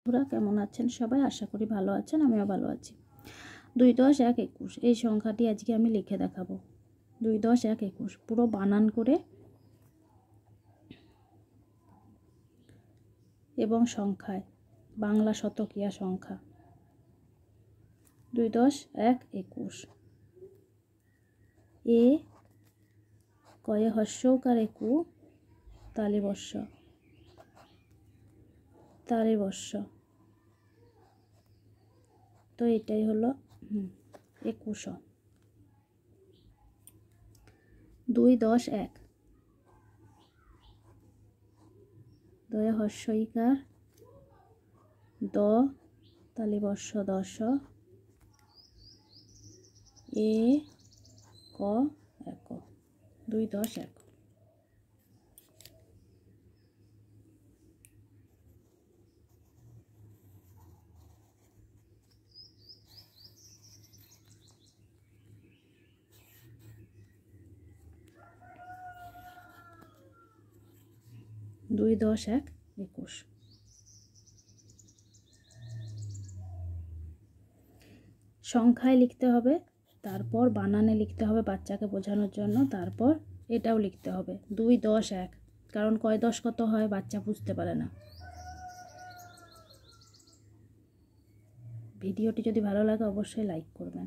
বন্ধুরা কেমন আছেন সবাই? আশা করি ভালো আছেন, আমিও ভালো আছি। 2 10 1 21 এই সংখ্যাটি আজকে আমি লিখে দেখাবো। 2 10 1 21 পুরো বানান করে এবং সংখ্যায়, বাংলা শতকিয়া সংখ্যা। 2 10 1 21 এ কয়ে হস্যকারে কু তালিবর্ষ তালিবর্ষ। তো এটাই হলো 21। 2 10 1 দয়ে হস্যইকার দ তালিবর্ষ দশ এ ক এক। 2 10 1 2 10 1 21 সংখ্যায় লিখতে হবে, তারপর বানানে লিখতে হবে বাচ্চাকে বোঝানোর জন্য, তারপর এটাও লিখতে হবে 2 10 1, কারণ কয় দশ কত হয় বাচ্চা বুঝতে পারে না। ভিডিওটি যদি ভালো লাগে অবশ্যই লাইক করবেন।